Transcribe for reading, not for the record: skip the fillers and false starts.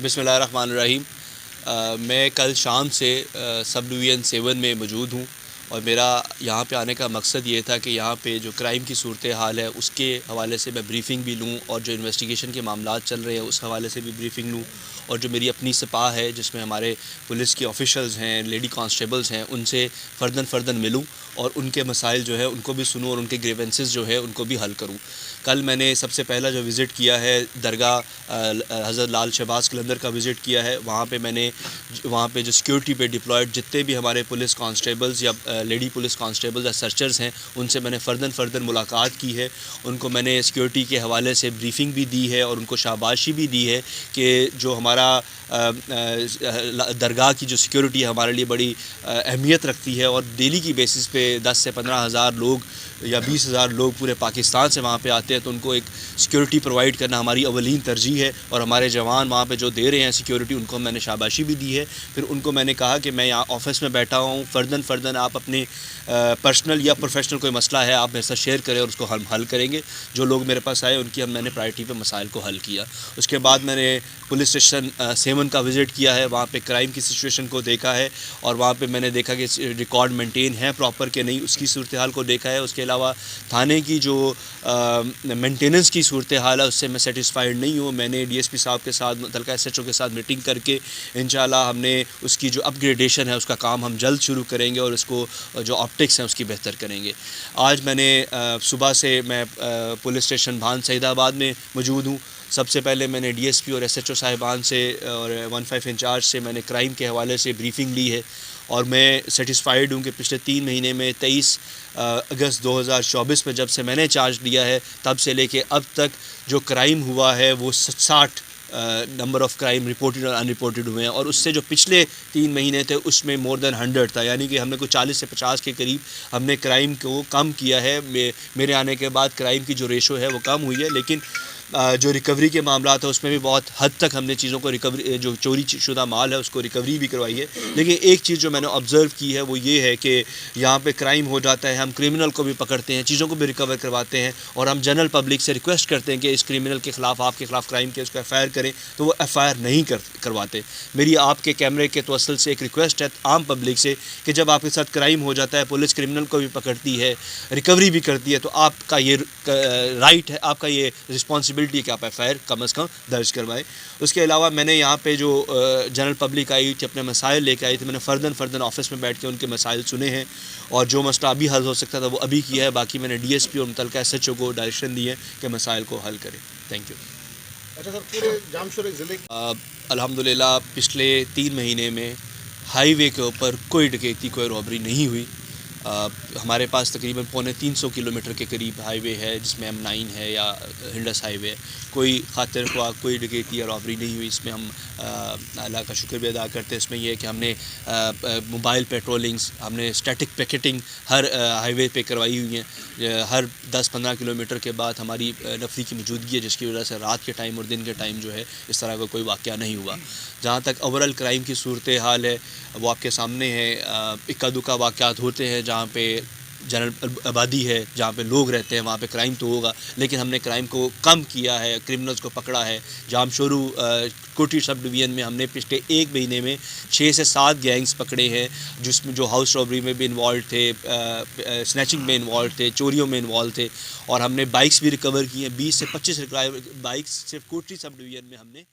بسم اللہ الرحمن الرحیم۔ میں کل شام سے سب ڈویژن 7 میں موجود ہوں اور میرا یہاں پہ آنے کا مقصد یہ تھا کہ یہاں پہ جو کرائم کی صورتحال ہے اس کے حوالے سے میں بریفنگ بھی لوں اور جو انویسٹیگیشن کے معاملات چل رہے ہیں اس حوالے سے بھی بریفنگ لوں، اور جو میری اپنی سپاہ ہے جس میں ہمارے پولیس کے آفیشلز ہیں، لیڈی کانسٹیبلز ہیں، ان سے فرداً ملوں اور ان کے مسائل جو ہے ان کو بھی سنوں اور ان کے گریونسز جو ہے ان کو بھی حل کروں۔ کل میں نے سب سے پہلا جو وزٹ کیا ہے درگاہ حضرت لال شہباز قلندر کا وزٹ کیا ہے۔ وہاں پہ میں نے وہاں پہ جو سیکیورٹی پہ ڈپلائڈ جتنے بھی ہمارے پولیس کانسٹیبلز یا لیڈی پولیس کانسٹیبلز یا سرچرز ہیں ان سے میں نے فرداً ملاقات کی ہے۔ ان کو میں نے سیکیورٹی کے حوالے سے بریفنگ بھی دی ہے اور ان کو شاباشی بھی دی ہے کہ جو ہمارا درگاہ کی جو سیکیورٹی ہے ہمارے لیے بڑی اہمیت رکھتی ہے، اور ڈیلی کی بیسس پہ 10 سے 15 ہزار لوگ یا 20 ہزار لوگ پورے پاکستان سے وہاں پہ آتے ہیں، تو ان کو ایک سیکیورٹی پرووائڈ کرنا ہماری اولین ترجیح ہے، اور ہمارے جوان وہاں پہ جو دے رہے ہیں سیکیورٹی ان کو میں نے شاباشی بھی دی ہے۔ پھر ان کو میں نے کہا کہ میں یہاں آفس میں بیٹھا ہوں، فرداً آپ اپنے پرسنل یا پروفیشنل کوئی مسئلہ ہے آپ میرے ساتھ شیئر کریں اور اس کو ہم حل کریں گے۔ جو لوگ میرے پاس آئے ان کی میں نے پرائرٹی پہ مسائل کو حل کیا۔ اس کے بعد میں نے پولیس اسٹیشن 7 کا وزٹ کیا ہے، وہاں پہ کرائم کی سچویشن کو دیکھا ہے اور وہاں پہ میں نے دیکھا کہ ریکارڈ مینٹین ہے پراپر کہ نہیں، اس کی صورتحال کو دیکھا ہے۔ اس کے علاوہ تھانے کی جو مینٹیننس کی صورتحال ہے اس سے میں سیٹسفائیڈ نہیں ہوں۔ میں نے ڈی ایس پی صاحب کے ساتھ متعلقہ ایس ایچ او کے ساتھ میٹنگ کر کے انشاءاللہ ہم نے اس کی جو اپ گریڈیشن ہے اس کا کام ہم جلد شروع کریں گے اور اس کو جو آپٹکس ہیں اس کی بہتر کریں گے۔ آج میں نے صبح سے میں پولیس اسٹیشن بھان سعید آباد میں موجود ہوں۔ سب سے پہلے میں نے ڈی ایس پی اور ایس ایچ او صاحبان سے اور 15 انچارج سے میں نے کرائم کے حوالے سے بریفنگ لی ہے، اور میں سیٹسفائیڈ ہوں کہ پچھلے 3 مہینے میں 23 اگست 2024 میں جب سے میں نے چارج لیا ہے تب سے لے کے اب تک جو کرائم ہوا ہے وہ 60 نمبر آف کرائم رپورٹڈ اور ان رپورٹڈ ہوئے ہیں، اور اس سے جو پچھلے 3 مہینے تھے اس میں مور دین 100 تھا، یعنی کہ ہم نے کوئی 40 سے 50 کے قریب ہم نے کرائم کو کم کیا ہے۔ میرے آنے کے بعد کرائم کی جو ریشو ہے وہ کم ہوئی ہے، لیکن جو ریکوری کے معاملات ہیں اس میں بھی بہت حد تک ہم نے چیزوں کو ریکوری، جو چوری شدہ مال ہے اس کو ریکوری بھی کروائی ہے۔ لیکن ایک چیز جو میں نے آبزرو کی ہے وہ یہ ہے کہ یہاں پہ کرائم ہو جاتا ہے، ہم کرمنل کو بھی پکڑتے ہیں، چیزوں کو بھی ریکور کرواتے ہیں، اور ہم جنرل پبلک سے ریکویسٹ کرتے ہیں کہ اس کرمنل کے خلاف آپ کے خلاف کرائم کے اس کو ایف آئی آر کریں، تو وہ ایف آئی آر نہیں کرواتے۔ میری آپ کے کیمرے کے توسل سے ایک ریکویسٹ ہے عام پبلک سے کہ جب آپ کے ساتھ کرائم ہو جاتا ہے، پولیس کرمنل کو بھی پکڑتی ہے، ریکوری بھی کرتی ہے، تو آپ کا یہ رائٹ ہے، آپ کا یہ رسپانسبلٹی ہے کہ آپ ایف آئی آر کم از کم درج کروائیں۔ اس کے علاوہ میں نے یہاں پہ جو جنرل پبلک آئی تھی اپنے مسائل لے کے آئی تھی، میں نے فرداً آفس میں بیٹھ کے ان کے مسائل سنے ہیں، اور جو مسئلہ ابھی حل ہو سکتا تھا وہ ابھی کیا ہے۔ باقی میں نے ڈی ایس پی اور متعلقہ ایس ایچ او کو ڈائریکشن دی ہے کہ مسائل کو حل کریں۔ Thank you. اچھا سر، پورے جام شورے ضلع الحمدللہ پچھلے 3 مہینے میں ہائی وے کے اوپر کوئی ڈکیتی، کوئی رابری نہیں ہوئی۔ ہمارے پاس تقریباً 350 کلومیٹر کے قریب ہائی وے ہے جس میں M9 ہے یا ہنڈس ہائی وے ہے، کوئی خاطر خواہ کوئی ڈکیتی یا رابری نہیں ہوئی۔ اس میں ہم اللہ کا شکر بھی ادا کرتے ہیں۔ اس میں یہ ہے کہ ہم نے موبائل پیٹرولنگز، ہم نے اسٹیٹک پیکٹنگ ہر ہائی وے پہ کروائی ہوئی ہیں۔ ہر 10-15 کلومیٹر کے بعد ہماری نفری کی موجودگی ہے، جس کی وجہ سے رات کے ٹائم اور دن کے ٹائم جو ہے اس طرح کا کوئی واقعہ نہیں ہوا۔ جہاں تک اوورال کرائم کی صورتحال ہے وہ آپ کے سامنے ہے۔ اکا دکا واقعات ہوتے ہیں جہاں پہ جنرل آبادی ہے، جہاں پہ لوگ رہتے ہیں، وہاں پہ کرائم تو ہوگا، لیکن ہم نے کرائم کو کم کیا ہے، کرمنلز کو پکڑا ہے۔ جام شورو کوٹھی سب ڈویژن میں ہم نے پچھلے 1 مہینے میں 6 سے 7 گینگز پکڑے ہیں، جس میں جو ہاؤس رابری میں بھی انوالو تھے، سنیچنگ میں انوالو تھے، چوریوں میں انوالو تھے، اور ہم نے بائکس بھی ریکور کی ہیں۔ 20 سے 25 بائکس صرف کوٹھی سب ڈویژن میں ہم نے